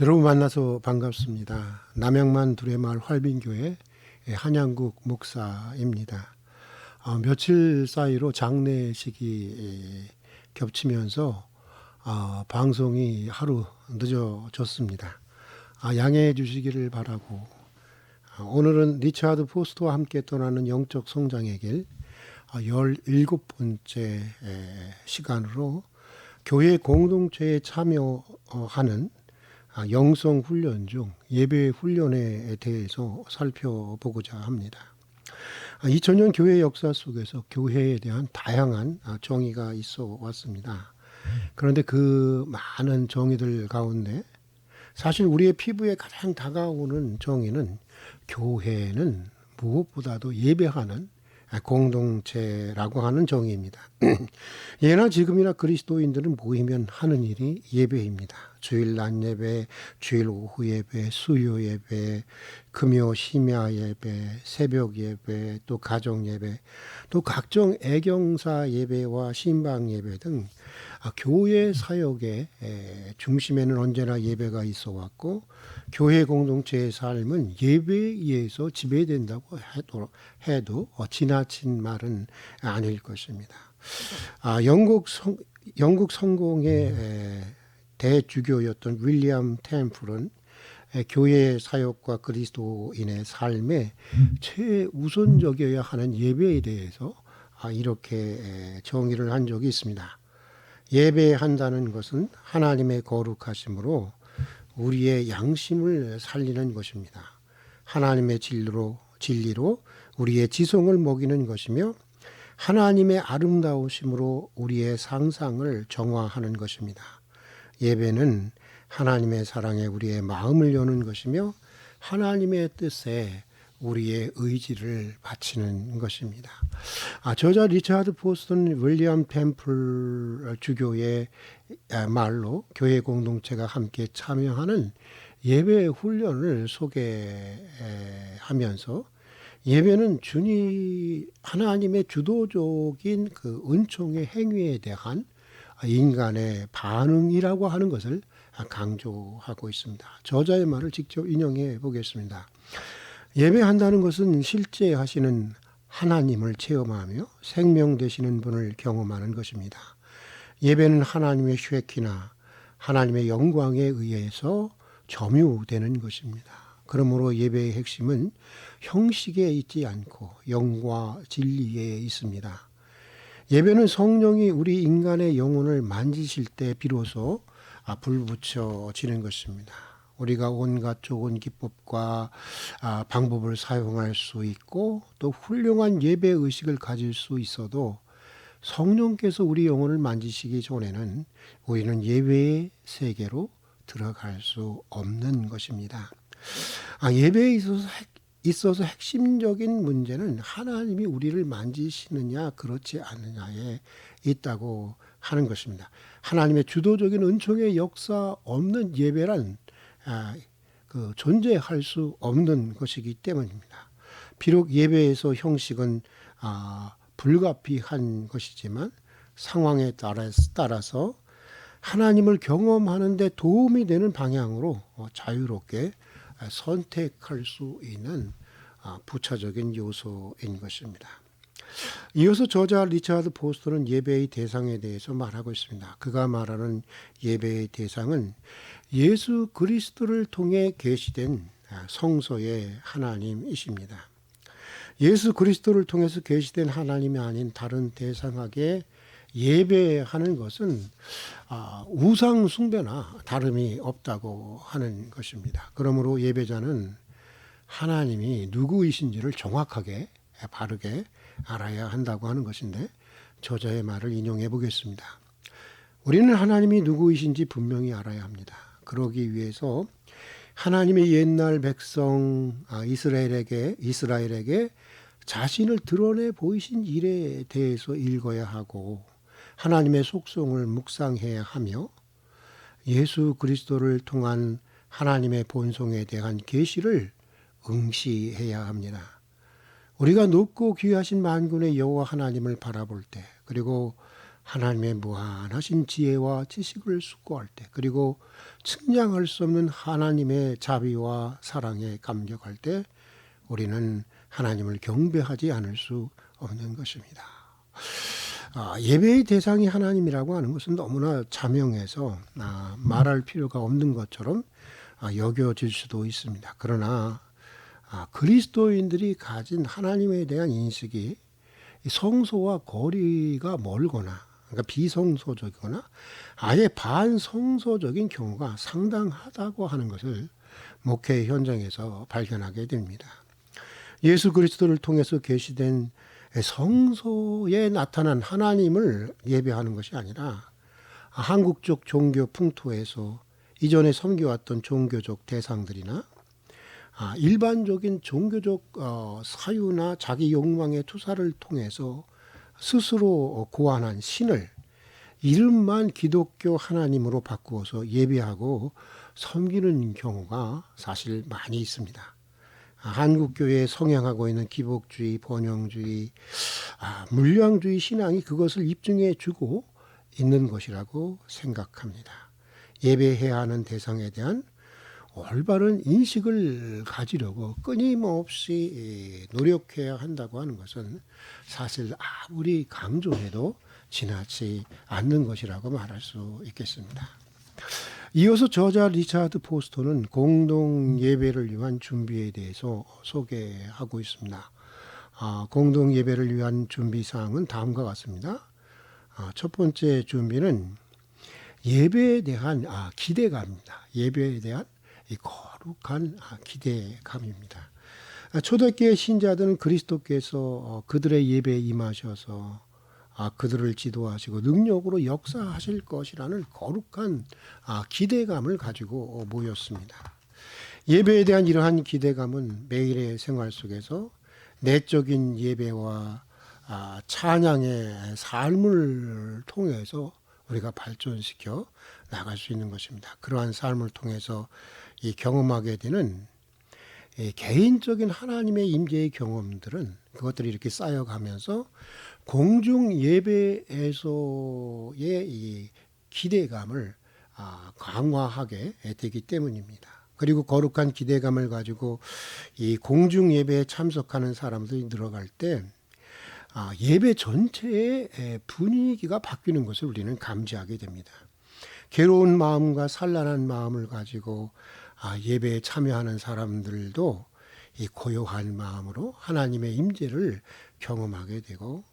여러분 만나서 반갑습니다. 남양만 두레마을 활빈교회 한양국 목사입니다. 며칠 사이로 장례식이 겹치면서 방송이 하루 늦어졌습니다. 양해해 주시기를 바라고, 오늘은 리차드 포스터와 함께 떠나는 영적 성장의 길 17번째 시간으로 교회 공동체에 참여하는 영성 훈련 중 예배 훈련에 대해서 살펴보고자 합니다. 2000년 교회 역사 속에서 교회에 대한 다양한 정의가 있어 왔습니다. 그런데 그 많은 정의들 가운데 사실 우리의 피부에 가장 다가오는 정의는 교회는 무엇보다도 예배하는 공동체라고 하는 정의입니다. 예나 지금이나 그리스도인들은 모이면 하는 일이 예배입니다. 주일 낮 예배, 주일 오후 예배, 수요 예배, 금요 심야 예배, 새벽 예배, 또 가정 예배, 또 각종 애경사 예배와 신방 예배 등 교회 사역의 중심에는 언제나 예배가 있어 왔고, 교회 공동체의 삶은 예배에 의해서 지배된다고 해도 지나친 말은 아닐 것입니다. 영국 성공의 대주교였던 윌리엄 템플은 교회 사역과 그리스도인의 삶에 최우선적이어야 하는 예배에 대해서 이렇게 정의를 한 적이 있습니다. 예배한다는 것은 하나님의 거룩하심으로 우리의 양심을 살리는 것입니다. 하나님의 진리로 우리의 지성을 먹이는 것이며, 하나님의 아름다우심으로 우리의 상상을 정화하는 것입니다. 예배는 하나님의 사랑에 우리의 마음을 여는 것이며, 하나님의 뜻에 우리의 의지를 바치는 것입니다. 저자 리차드 포스턴 윌리엄 템플 주교의 말로 교회 공동체가 함께 참여하는 예배 훈련을 소개하면서, 예배는 하나님의 주도적인 그 은총의 행위에 대한 인간의 반응이라고 하는 것을 강조하고 있습니다. 저자의 말을 직접 인용해 보겠습니다. 예배한다는 것은 실제 하시는 하나님을 체험하며 생명 되시는 분을 경험하는 것입니다. 예배는 하나님의 쉐키나 하나님의 영광에 의해서 점유되는 것입니다. 그러므로 예배의 핵심은 형식에 있지 않고 영과 진리에 있습니다. 예배는 성령이 우리 인간의 영혼을 만지실 때 비로소 불붙여지는 것입니다. 우리가 온갖 좋은 기법과 방법을 사용할 수 있고, 또 훌륭한 예배 의식을 가질 수 있어도 성령께서 우리 영혼을 만지시기 전에는 우리는 예배의 세계로 들어갈 수 없는 것입니다. 예배에 있어서 핵심적인 문제는 하나님이 우리를 만지시느냐 그렇지 않느냐에 있다고 하는 것입니다. 하나님의 주도적인 은총의 역사 없는 예배란 존재할 수 없는 것이기 때문입니다. 비록 예배에서 형식은 불가피한 것이지만, 상황에 따라서 하나님을 경험하는 데 도움이 되는 방향으로 자유롭게 선택할 수 있는 부차적인 요소인 것입니다. 이어서 저자 리차드 포스터는 예배의 대상에 대해서 말하고 있습니다. 그가 말하는 예배의 대상은 예수 그리스도를 통해 계시된 성소의 하나님이십니다. 예수 그리스도를 통해서 계시된 하나님이 아닌 다른 대상에게 예배하는 것은 우상 숭배나 다름이 없다고 하는 것입니다. 그러므로 예배자는 하나님이 누구이신지를 정확하게 바르게 알아야 한다고 하는 것인데, 저자의 말을 인용해 보겠습니다. 우리는 하나님이 누구이신지 분명히 알아야 합니다. 그러기 위해서 하나님의 옛날 백성 이스라엘에게 자신을 드러내 보이신 일에 대해서 읽어야 하고, 하나님의 속성을 묵상해야 하며, 예수 그리스도를 통한 하나님의 본성에 대한 계시를 응시해야 합니다. 우리가 높고 귀하신 만군의 여호와 하나님을 바라볼 때, 그리고 하나님의 무한하신 지혜와 지식을 숭고할 때, 그리고 측량할 수 없는 하나님의 자비와 사랑에 감격할 때 우리는 하나님을 경배하지 않을 수 없는 것입니다. 예배의 대상이 하나님이라고 하는 것은 너무나 자명해서 말할 필요가 없는 것처럼 여겨질 수도 있습니다. 그러나 그리스도인들이 가진 하나님에 대한 인식이 성소와 거리가 멀거나, 그러니까 비성소적이거나 아예 반성소적인 경우가 상당하다고 하는 것을 목회 현장에서 발견하게 됩니다. 예수 그리스도를 통해서 계시된 성소에 나타난 하나님을 예배하는 것이 아니라 한국적 종교 풍토에서 이전에 섬겨왔던 종교적 대상들이나 일반적인 종교적 사유나 자기 욕망의 투사를 통해서 스스로 고안한 신을 이름만 기독교 하나님으로 바꾸어서 예배하고 섬기는 경우가 사실 많이 있습니다. 한국교회에 성행하고 있는 기복주의, 번영주의, 물량주의 신앙이 그것을 입증해 주고 있는 것이라고 생각합니다. 예배해야 하는 대상에 대한 올바른 인식을 가지려고 끊임없이 노력해야 한다고 하는 것은 사실 아무리 강조해도 지나치 않는 것이라고 말할 수 있겠습니다. 이어서 저자 리차드 포스터는 공동 예배를 위한 준비에 대해서 소개하고 있습니다. 공동 예배를 위한 준비 사항은 다음과 같습니다. 첫 번째 준비는 예배에 대한 기대감입니다. 예배에 대한 이 거룩한 기대감입니다. 초대교회 신자들은 그리스도께서 그들의 예배에 임하셔서 그들을 지도하시고 능력으로 역사하실 것이라는 거룩한 기대감을 가지고 모였습니다. 예배에 대한 이러한 기대감은 매일의 생활 속에서 내적인 예배와 찬양의 삶을 통해서 우리가 발전시켜 나갈 수 있는 것입니다. 그러한 삶을 통해서 이 경험하게 되는 개인적인 하나님의 임재의 경험들은 그것들이 이렇게 쌓여가면서 공중 예배에서의 이 기대감을 강화하게 되기 때문입니다. 그리고 거룩한 기대감을 가지고 이 공중 예배에 참석하는 사람들이 늘어갈 때 예배 전체의 분위기가 바뀌는 것을 우리는 감지하게 됩니다. 괴로운 마음과 산란한 마음을 가지고 예배에 참여하는 사람들도 이 고요한 마음으로 하나님의 임재를 경험하게 되고,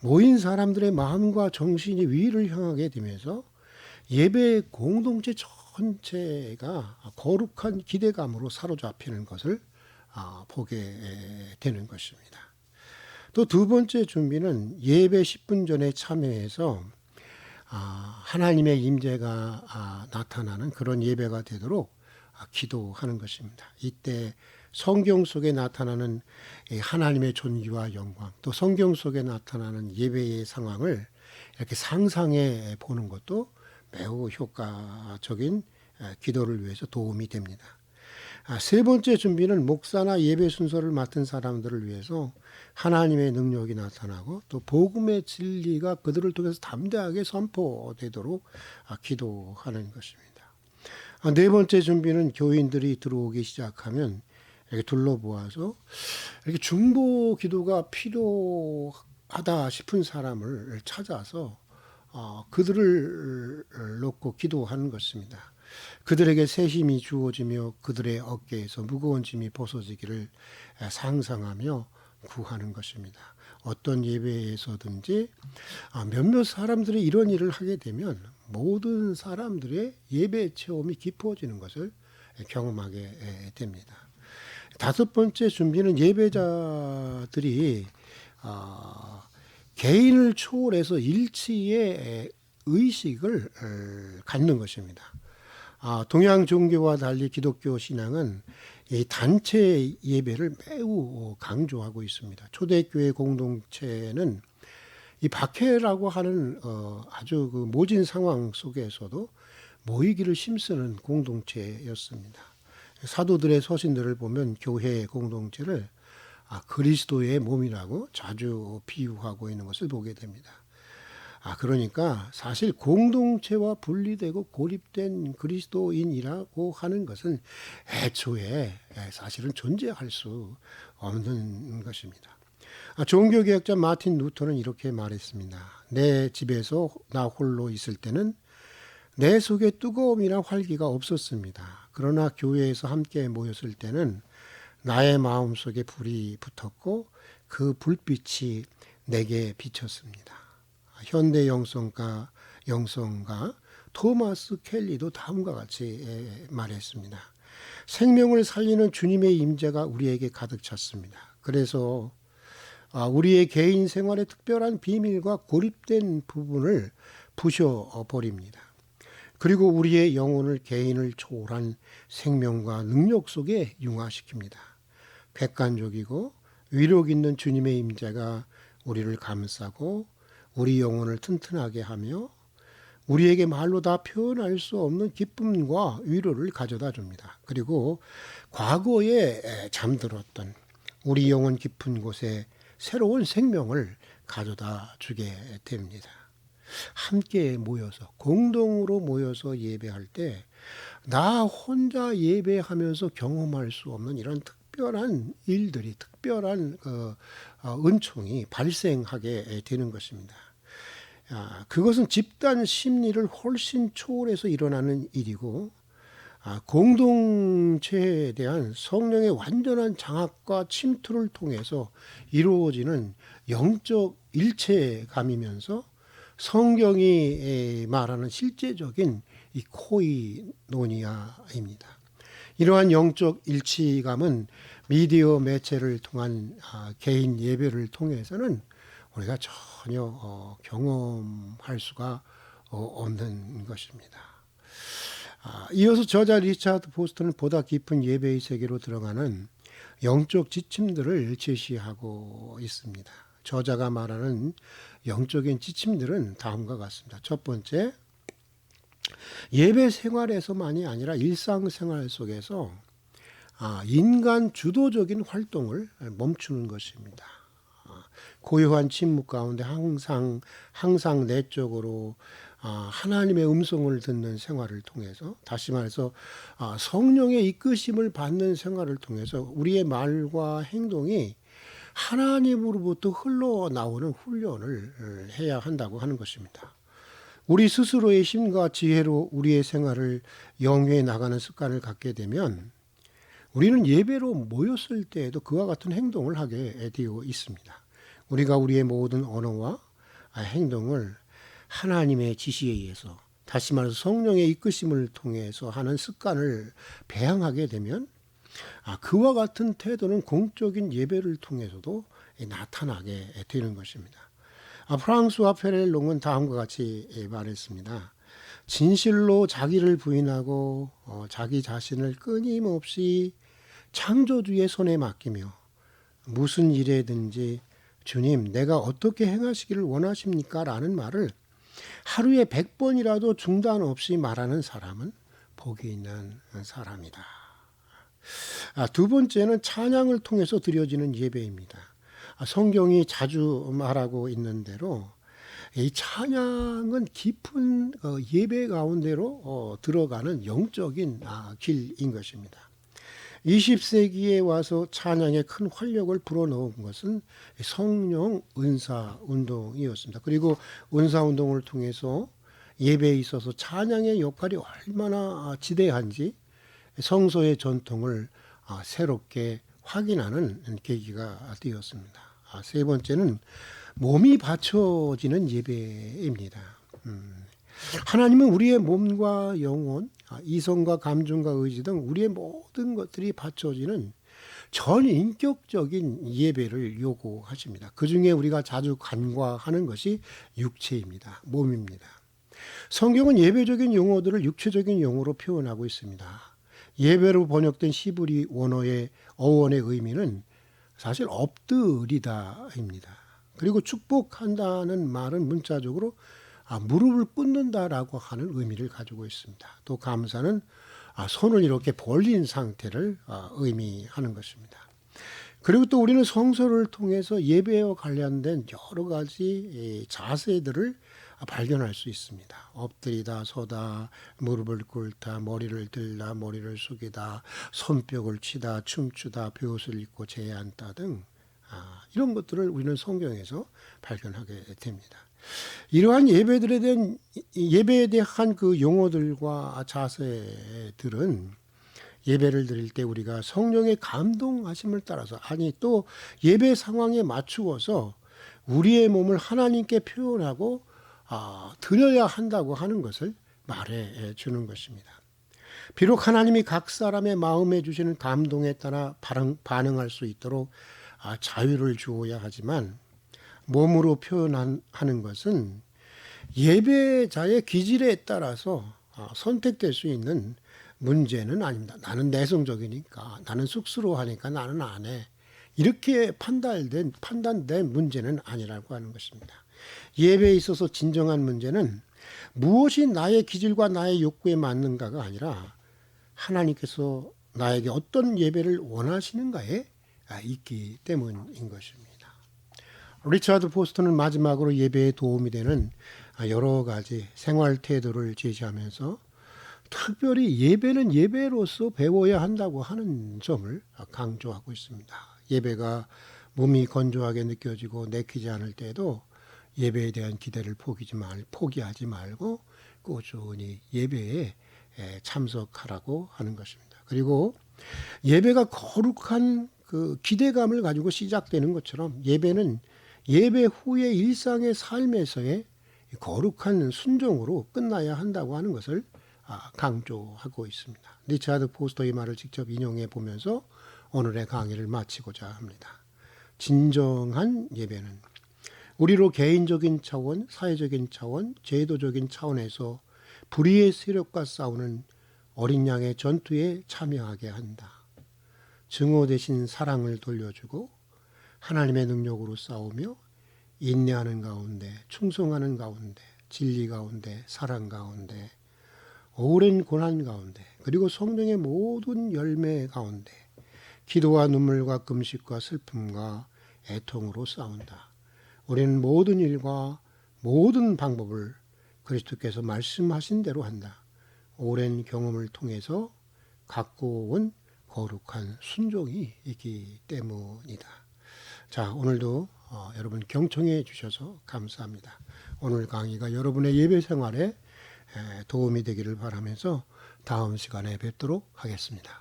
모인 사람들의 마음과 정신이 위를 향하게 되면서 예배 공동체 전체가 거룩한 기대감으로 사로잡히는 것을 보게 되는 것입니다. 또 두 번째 준비는 예배 10분 전에 참여해서 하나님의 임재가 나타나는 그런 예배가 되도록 기도하는 것입니다. 이때 성경 속에 나타나는 하나님의 존귀와 영광, 또 성경 속에 나타나는 예배의 상황을 이렇게 상상해 보는 것도 매우 효과적인 기도를 위해서 도움이 됩니다. 세 번째 준비는 목사나 예배 순서를 맡은 사람들을 위해서 하나님의 능력이 나타나고 또 복음의 진리가 그들을 통해서 담대하게 선포되도록 기도하는 것입니다. 네 번째 준비는 교인들이 들어오기 시작하면 이렇게 둘러보아서 이렇게 중보 기도가 필요하다 싶은 사람을 찾아서 그들을 놓고 기도하는 것입니다. 그들에게 새 힘이 주어지며 그들의 어깨에서 무거운 짐이 벗어지기를 상상하며 구하는 것입니다. 어떤 예배에서든지 몇몇 사람들이 이런 일을 하게 되면 모든 사람들의 예배 체험이 깊어지는 것을 경험하게 됩니다. 다섯 번째 준비는 예배자들이 개인을 초월해서 일치의 의식을 갖는 것입니다. 동양 종교와 달리 기독교 신앙은 이 단체 예배를 매우 강조하고 있습니다. 초대교회 공동체는 이 박해라고 하는 아주 그 모진 상황 속에서도 모이기를 힘쓰는 공동체였습니다. 사도들의 서신들을 보면 교회 공동체를 그리스도의 몸이라고 자주 비유하고 있는 것을 보게 됩니다. 그러니까 사실 공동체와 분리되고 고립된 그리스도인이라고 하는 것은 애초에 사실은 존재할 수 없는 것입니다. 종교개혁자 마틴 루터는 이렇게 말했습니다. 내 집에서 나 홀로 있을 때는 내 속에 뜨거움이나 활기가 없었습니다. 그러나 교회에서 함께 모였을 때는 나의 마음속에 불이 붙었고 그 불빛이 내게 비쳤습니다. 현대 영성가 토마스 켈리도 다음과 같이 말했습니다. 생명을 살리는 주님의 임재가 우리에게 가득 찼습니다. 그래서 우리의 개인 생활의 특별한 비밀과 고립된 부분을 부셔버립니다. 그리고 우리의 영혼을 개인을 초월한 생명과 능력 속에 융화시킵니다. 객관적이고 위력 있는 주님의 임재가 우리를 감싸고 우리 영혼을 튼튼하게 하며 우리에게 말로 다 표현할 수 없는 기쁨과 위로를 가져다 줍니다. 그리고 과거에 잠들었던 우리 영혼 깊은 곳에 새로운 생명을 가져다 주게 됩니다. 함께 모여서 공동으로 모여서 예배할 때 나 혼자 예배하면서 경험할 수 없는 이런 특별한 일들이 특별한 은총이 발생하게 되는 것입니다. 그것은 집단 심리를 훨씬 초월해서 일어나는 일이고 공동체에 대한 성령의 완전한 장악과 침투를 통해서 이루어지는 영적 일체감이면서 성경이 말하는 실제적인 이 코이노니아입니다. 이러한 영적 일치감은 미디어 매체를 통한 개인 예배를 통해서는 우리가 전혀 경험할 수가 없는 것입니다. 이어서 저자 리차드 포스터는 보다 깊은 예배의 세계로 들어가는 영적 지침들을 제시하고 있습니다. 저자가 말하는 영적인 지침들은 다음과 같습니다. 첫 번째, 예배 생활에서만이 아니라 일상생활 속에서 인간 주도적인 활동을 멈추는 것입니다. 고요한 침묵 가운데 항상 내적으로 하나님의 음성을 듣는 생활을 통해서, 다시 말해서 성령의 이끄심을 받는 생활을 통해서 우리의 말과 행동이 하나님으로부터 흘러나오는 훈련을 해야 한다고 하는 것입니다. 우리 스스로의 힘과 지혜로 우리의 생활을 영위해 나가는 습관을 갖게 되면 우리는 예배로 모였을 때에도 그와 같은 행동을 하게 되어 있습니다. 우리가 우리의 모든 언어와 행동을 하나님의 지시에 의해서, 다시 말해서 성령의 이끄심을 통해서 하는 습관을 배양하게 되면 그와 같은 태도는 공적인 예배를 통해서도 나타나게 되는 것입니다. 프랑스와 페렐롱은 다음과 같이 말했습니다. 진실로 자기를 부인하고 자기 자신을 끊임없이 창조주의 손에 맡기며 무슨 일에든지 주님, 내가 어떻게 행하시기를 원하십니까? 라는 말을 하루에 100번이라도 중단 없이 말하는 사람은 복이 있는 사람이다. 두 번째는 찬양을 통해서 드려지는 예배입니다. 성경이 자주 말하고 있는 대로 이 찬양은 깊은 예배 가운데로 들어가는 영적인 길인 것입니다. 20세기에 와서 찬양에 큰 활력을 불어넣은 것은 성령 은사 운동이었습니다. 그리고 은사 운동을 통해서 예배에 있어서 찬양의 역할이 얼마나 지대한지 성서의 전통을 새롭게 확인하는 계기가 되었습니다. 세 번째는 몸이 바쳐지는 예배입니다. 하나님은 우리의 몸과 영혼, 이성과 감정과 의지 등 우리의 모든 것들이 바쳐지는 전인격적인 예배를 요구하십니다. 그 중에 우리가 자주 간과하는 것이 육체입니다. 몸입니다. 성경은 예배적인 용어들을 육체적인 용어로 표현하고 있습니다. 예배로 번역된 히브리 원어의 어원의 의미는 사실 엎드리다입니다. 그리고 축복한다는 말은 문자적으로 무릎을 꿇는다라고 하는 의미를 가지고 있습니다. 또 감사는 손을 이렇게 벌린 상태를 의미하는 것입니다. 그리고 또 우리는 성서를 통해서 예배와 관련된 여러 가지 자세들을 발견할 수 있습니다. 엎드리다 서다 무릎을 꿇다 머리를 들다 머리를 숙이다 손뼉을 치다 춤추다 벼옷을 입고 제앉다 등 이런 것들을 우리는 성경에서 발견하게 됩니다. 이러한 예배에 대한 그 용어들과 자세들은 예배를 드릴 때 우리가 성령의 감동하심을 따라서 또 예배 상황에 맞추어서 우리의 몸을 하나님께 표현하고 드려야 한다고 하는 것을 말해 주는 것입니다. 비록 하나님이 각 사람의 마음에 주시는 감동에 따라 반응할 수 있도록 자유를 주어야 하지만 몸으로 표현하는 것은 예배자의 기질에 따라서 선택될 수 있는 문제는 아닙니다. 나는 내성적이니까, 나는 쑥스러워하니까 나는 안 해. 이렇게 판단된 문제는 아니라고 하는 것입니다. 예배에 있어서 진정한 문제는 무엇이 나의 기질과 나의 욕구에 맞는가가 아니라 하나님께서 나에게 어떤 예배를 원하시는가에 있기 때문인 것입니다. 리처드 포스터는 마지막으로 예배에 도움이 되는 여러 가지 생활 태도를 제시하면서 특별히 예배는 예배로서 배워야 한다고 하는 점을 강조하고 있습니다. 예배가 몸이 건조하게 느껴지고 내키지 않을 때도 예배에 대한 기대를 포기하지 말고 꾸준히 예배에 참석하라고 하는 것입니다. 그리고 예배가 거룩한 그 기대감을 가지고 시작되는 것처럼 예배는 예배 후의 일상의 삶에서의 거룩한 순종으로 끝나야 한다고 하는 것을 강조하고 있습니다. 리처드 포스터의 말을 직접 인용해 보면서 오늘의 강의를 마치고자 합니다. 진정한 예배는 우리로 개인적인 차원, 사회적인 차원, 제도적인 차원에서 불의의 세력과 싸우는 어린 양의 전투에 참여하게 한다. 증오 대신 사랑을 돌려주고 하나님의 능력으로 싸우며 인내하는 가운데, 충성하는 가운데, 진리 가운데, 사랑 가운데, 오랜 고난 가운데, 그리고 성령의 모든 열매 가운데 기도와 눈물과 금식과 슬픔과 애통으로 싸운다. 우리는 모든 일과 모든 방법을 그리스도께서 말씀하신 대로 한다. 오랜 경험을 통해서 갖고 온 거룩한 순종이 있기 때문이다. 자, 오늘도 여러분 경청해 주셔서 감사합니다. 오늘 강의가 여러분의 예배 생활에 도움이 되기를 바라면서 다음 시간에 뵙도록 하겠습니다.